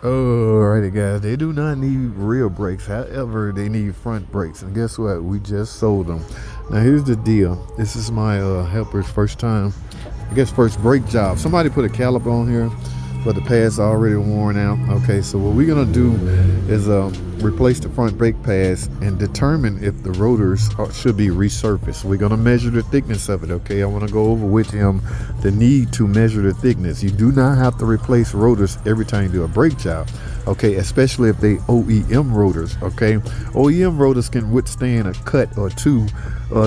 Alrighty guys, they do not need rear brakes, however they need front brakes, and guess what, we just sold them. Now here's the deal, this is my helper's first time, I guess first brake job. Somebody put a caliper on here, but the pads are already worn out. Okay, so what we're gonna do is replace the front brake pads and determine if the rotors should be resurfaced. We're gonna measure the thickness of it. Okay, I want to go over with him the need to measure the thickness. You do not have to replace rotors every time you do a brake job, okay, especially if they OEM rotors. Okay, OEM rotors can withstand a cut or two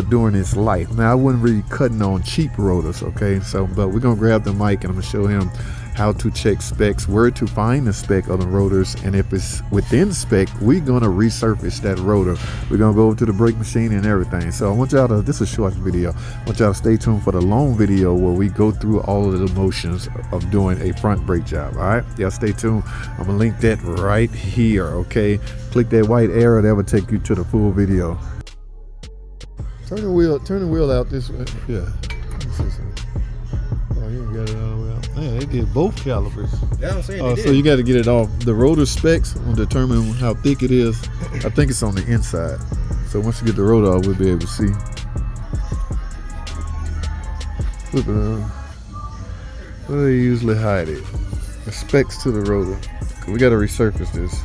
during its life. Now I wouldn't really cutting on cheap rotors, okay, so but we're gonna grab the mic and I'm gonna show him how to check specs, where to find the spec of the rotors, and if it's within spec, we're gonna resurface that rotor. We're gonna go over to the brake machine and everything. So I want y'all to, this is a short video, I want y'all to stay tuned for the long video where we go through all of the motions of doing a front brake job. All right, y'all stay tuned. I'm gonna link that right here. Okay, click that white arrow, that will take you to the full video. Turn the wheel out this way. Yeah. Oh, you got it all the way out. Man, they did both calipers. Yeah, I'm saying they did. So you got to get it off. The rotor specs will determine how thick it is. I think it's on the inside. So once you get the rotor off, we'll be able to see. Flip it on. Where do they usually hide it? The specs to the rotor. We got to resurface this.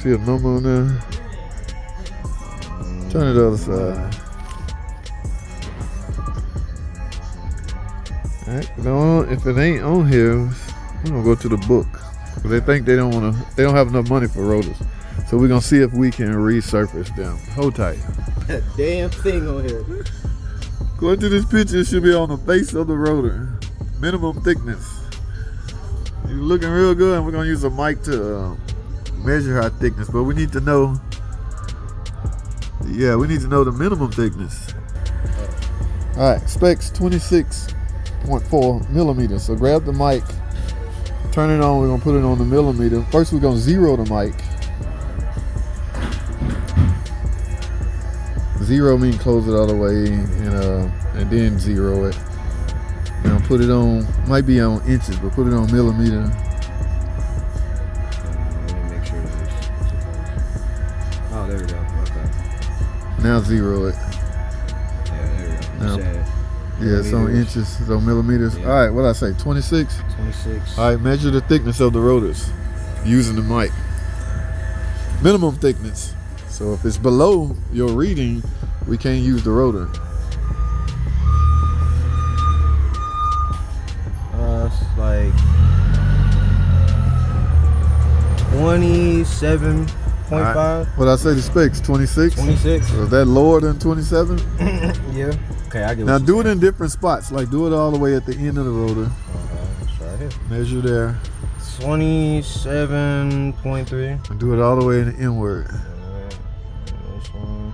See a number on there? Turn it to the other side. Alright, if it ain't on here, we're gonna go to the book. They think they don't have enough money for rotors. So we're gonna see if we can resurface them. Hold tight. That damn thing on here. Going to this picture, it should be on the face of the rotor. Minimum thickness. You're looking real good, and we're gonna use a mic to measure our thickness, but we need to know. Yeah, we need to know the minimum thickness. All right, specs 26.4 millimeters. So grab the mic, turn it on. We're gonna put it on the millimeter. First, we're gonna zero the mic. Zero means close it all the way, and then zero it. You know, put it on. Might be on inches, but put it on millimeter. Let me make sure that it's. Oh, there we go. Okay. Now zero it. Yeah, there we go. Now, yeah, it's on inches, it's on millimeters. Yeah. All right, what did I say, 26? 26. All right, measure the thickness of the rotors using the mic. Minimum thickness. So if it's below your reading, we can't use the rotor. It's like 27.5. Right. What did I say, the specs, 26? 26. So is that lower than 27? Yeah. Okay, I get now what do you're it in different spots, like do it all the way at the end of the rotor. Let's try here. Measure there. 27.3. And do it all the way in the inward. This one.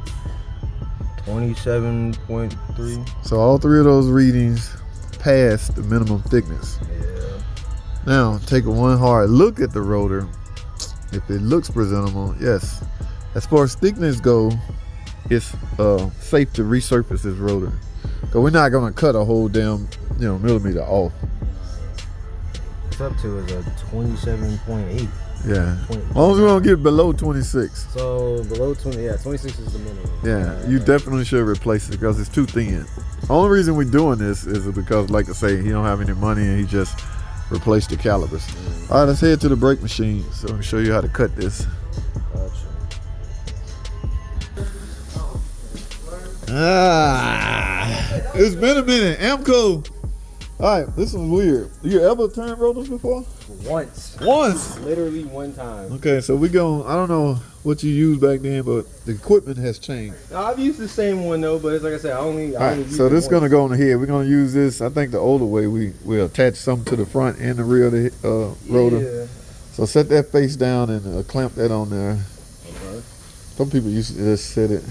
27.3. So all three of those readings pass the minimum thickness. Yeah. Now take one hard look at the rotor. If it looks presentable, yes. As far as thickness go, it's safe to resurface this rotor. Cause we're not gonna cut a whole damn millimeter off. It's up to is a 27.8. Yeah. As long as we don't get below 26. So below 20, yeah, 26 is the minimum. Yeah, you definitely should replace it because it's too thin. Only reason we're doing this is because, like I say, he don't have any money and he just replaced the calipers. All right, let's head to the brake machine so I can show you how to cut this. It's been a minute. Amco. All right, this one's weird. You ever turned rotors before? Once. Once? Literally one time. Okay, so we go. I don't know what you used back then, but the equipment has changed. No, I've used the same one though, but it's like I said, I only. All right, so this is gonna go on the head. We're gonna use this. I think the older way we attach something to the front and the rear of the rotor. Yeah. So set that face down and clamp that on there. Okay. Some people used to just set it.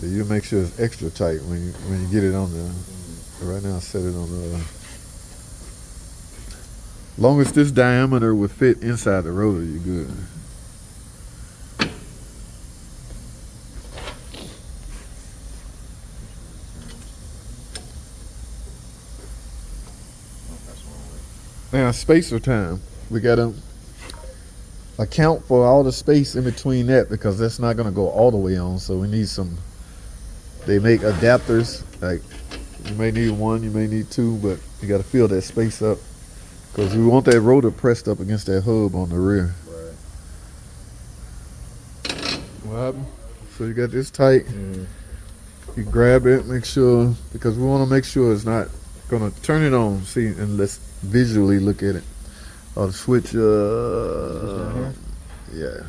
You make sure it's extra tight when you get it on there. Right now, set it on the. Long as this diameter would fit inside the rotor, you're good. Now, spacer time. We gotta account for all the space in between that because that's not gonna go all the way on. So we need some. They make adapters. Like you may need one, you may need two, but you gotta fill that space up because we want that rotor pressed up against that hub on the rear. Right. What happened? So you got this tight. You grab it, make sure, because we want to make sure it's not gonna turn it on. See, and let's visually look at it. Oh, the switch. Down Yeah.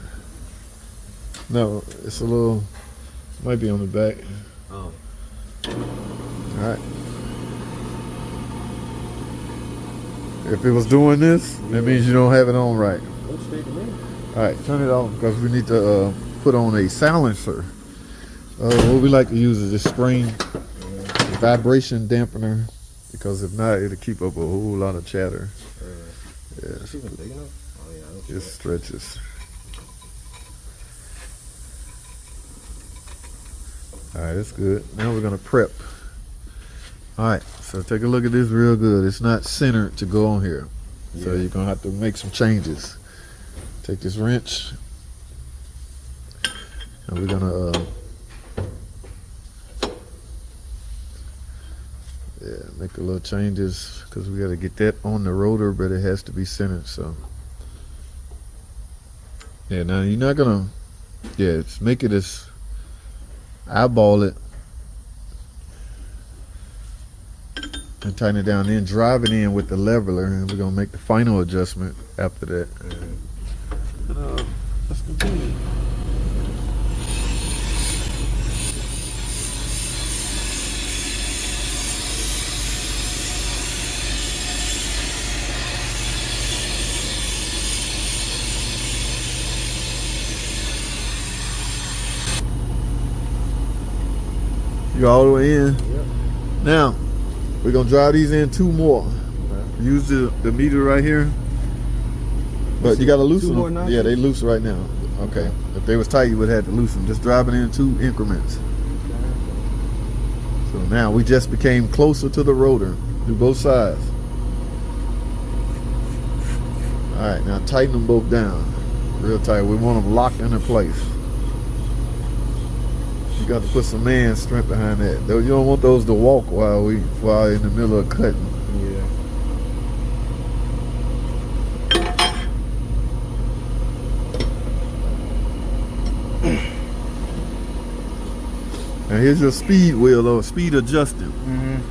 No, it's a little. Might be on the back. Oh. All right. If it was doing this, that means you don't have it on right. Looks straight to me. All right, turn it off because we need to put on a silencer. What we like to use is this spring vibration dampener because if not, it'll keep up a whole lot of chatter. Yeah, Is it even big enough? Oh yeah, that's it stretches. All right, that's good. Now we're gonna prep. All right, so take a look at this real good. It's not centered to go on here, so you're gonna have to make some changes. Take this wrench, and we're gonna make a little changes because we got to get that on the rotor, but it has to be centered. So yeah, now you're not gonna just make it as eyeball it and tighten it down, then drive it in with the leveler, and we're gonna make the final adjustment after that. And, let's continue. You all the way in? Yep. Now, we're going to drive these in two more. Okay. Use the meter right here. But you got to loosen them. Yeah, they loose right now. Okay. If they was tight, you would have to loosen. Just drive it in two increments. So now we just became closer to the rotor. Do both sides. All right, now tighten them both down. Real tight. We want them locked into place. You got to put some man strength behind that. You don't want those to walk while in the middle of cutting. Yeah. And here's your speed wheel or speed adjusting.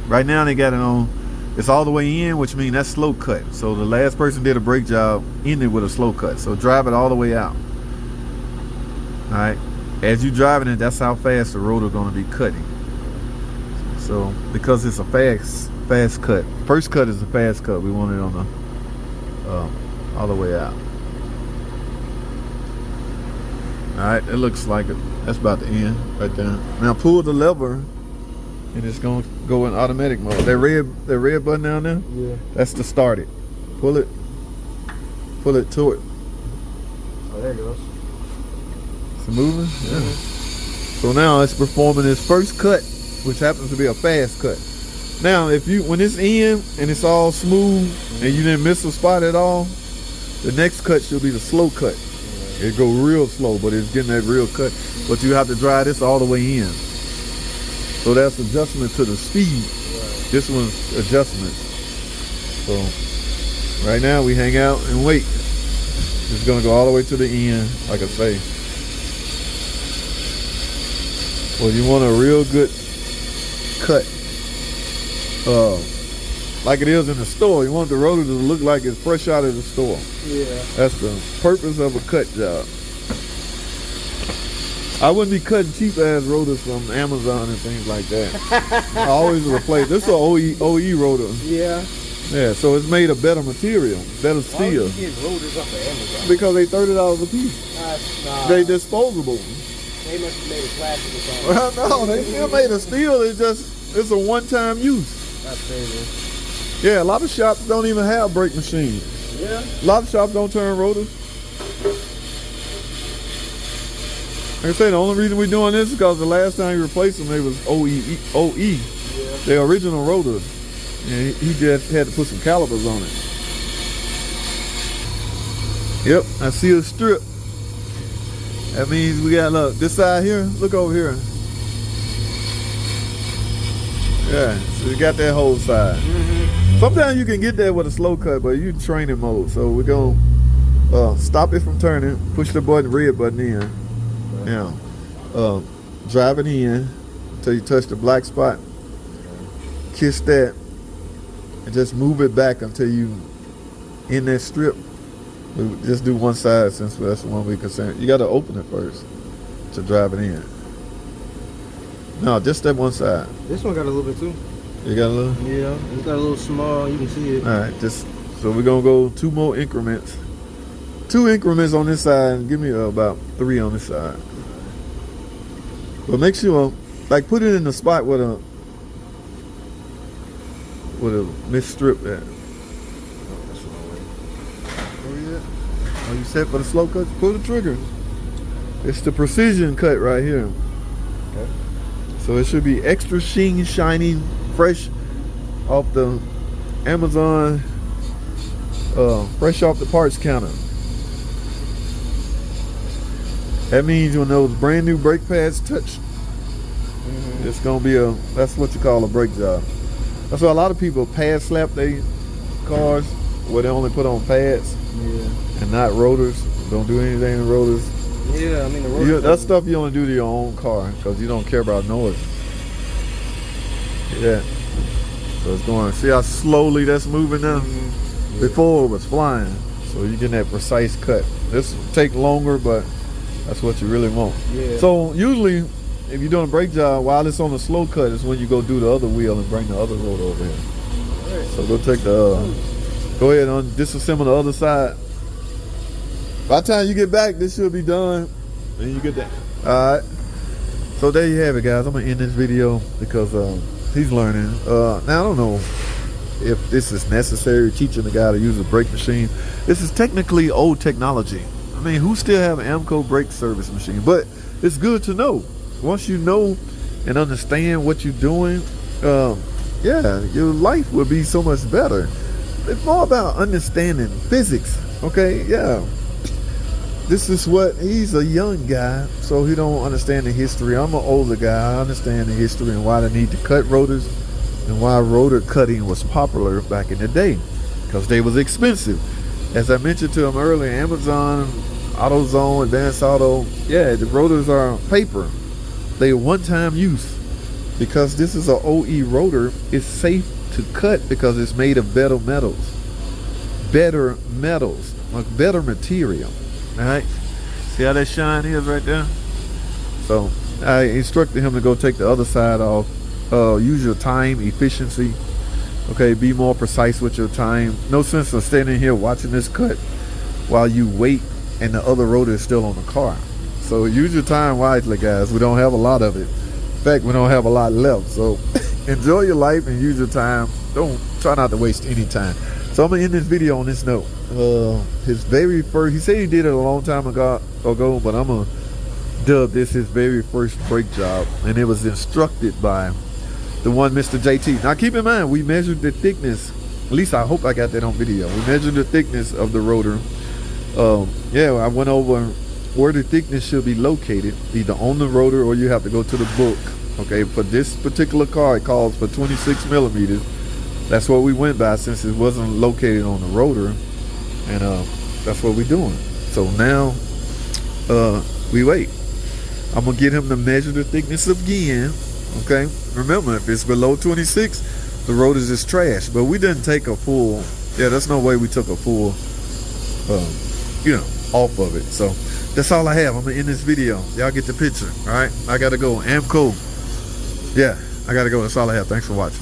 Right now they got it on. It's all the way in, which means that's slow cut. So the last person did a brake job ended with a slow cut. So drive it all the way out. All right. As you driving it, that's how fast the rotor going to be cutting. So because it's a fast cut. First cut is a fast cut. We want it on the all the way out. All right, it looks like it. That's about the end right there. Now pull the lever, and it's going to go in automatic mode. That red button down there. Yeah. That's to start it. Pull it to it. Oh, there it goes. It's moving. Yeah. So now it's performing its first cut, which happens to be a fast cut. Now, when it's in and it's all smooth and you didn't miss a spot at all, the next cut should be the slow cut. It go real slow, but it's getting that real cut. But you have to drive this all the way in. So that's adjustment to the speed. Right. This one's adjustment. So right now we hang out and wait. It's gonna go all the way to the end, like I say. Well, you want a real good cut, like it is in the store. You want the rotor to look like it's fresh out of the store. Yeah. That's the purpose of a cut job. I wouldn't be cutting cheap ass rotors from Amazon and things like that. I always replace. This is an OE rotor. Yeah. Yeah, so it's made of better material, better steel. Why would you get rotors off of Amazon? Because they $30 a piece. They disposable. They must have made of plastic or something. Well, no, they still made of steel. It's a one-time use. That's crazy. Yeah, a lot of shops don't even have brake machines. Yeah. A lot of shops don't turn rotors. Like I say, the only reason we're doing this is because the last time you replaced them, they was OE. Yeah. The original rotors. And he just had to put some calipers on it. Yep, I see a strip. That means we got, look, this side here, look over here. Yeah, so we got that whole side. Sometimes you can get there with a slow cut, but you in training mode. So we're gonna stop it from turning, push the button, red button in. Now, drive it in until you touch the black spot. Kiss that, and just move it back until you in that strip. We just do one side since that's the one we concerned. You got to open it first to drive it in. No, just that one side. This one got a little bit too. You got a little? Yeah, it's got a little small. You can see it. All right, just so we're gonna go 2 more increments. 2 increments on this side, and give me about 3 on this side. But make sure, like, put it in the spot with a misstrip at. Oh, you set for the slow cut? Pull the trigger. It's the precision cut right here. Okay. So it should be extra sheen, shiny, fresh off the Amazon, fresh off the parts counter. That means when those brand new brake pads touch, it's gonna be that's what you call a brake job. That's why a lot of people pad slap their cars where they only put on pads. Yeah. And not rotors. Don't do anything to rotors. Yeah, I mean the rotors. That's stuff you only do to your own car because you don't care about noise. Yeah. So it's going. See how slowly that's moving now? Yeah. Before it was flying. So you're getting that precise cut. This will take longer, but that's what you really want. Yeah. So usually, if you're doing a brake job, while it's on the slow cut, is when you go do the other wheel and bring the other rotor over here. All right. So go take the. Go ahead and disassemble the other side. By the time you get back, this should be done. And you get that. Alright. So there you have it, guys. I'm going to end this video because he's learning. Now, I don't know if this is necessary, teaching the guy to use a brake machine. This is technically old technology. I mean, who still have an Amco brake service machine? But it's good to know. Once you know and understand what you're doing, yeah, your life will be so much better. It's more about understanding physics, okay? Yeah. This is what, he's a young guy, so he don't understand the history. I'm an older guy. I understand the history and why they need to cut rotors and why rotor cutting was popular back in the day, because they was expensive. As I mentioned to him earlier, Amazon, AutoZone, Advanced Auto, yeah, the rotors are paper. They are one-time use. Because this is an OE rotor, it's safe to cut because it's made of better metals, like better material. All right, see how that shine is right there? So I instructed him to go take the other side off. Use your time efficiency. Okay, be more precise with your time. No sense of standing here watching this cut while you wait and the other rotor is still on the car. So use your time wisely, guys. We don't have a lot of it. In fact, we don't have a lot left. So enjoy your life and use your time. Don't try not to waste any time. So I'm gonna end this video on this note. His very first, he said he did it a long time ago, but I'm gonna dub this his very first brake job, and it was instructed by the one Mr. JT. Now keep in mind, we measured the thickness. At least I hope I got that on video. We measured the thickness of the rotor. Yeah, I went over where the thickness should be located, either on the rotor or you have to go to the book. Okay, for this particular car, it calls for 26 millimeters. That's what we went by since it wasn't located on the rotor, and that's what we're doing. So now we wait. I'm gonna get him to measure the thickness again. Okay, remember, if it's below 26, the rotors is trash. But we didn't take a full, yeah, there's no way we took a full off of it. So that's all I have. I'm gonna end this video. Y'all get the picture. All right, I gotta go. Amco, yeah, I gotta go. That's all I have. Thanks for watching.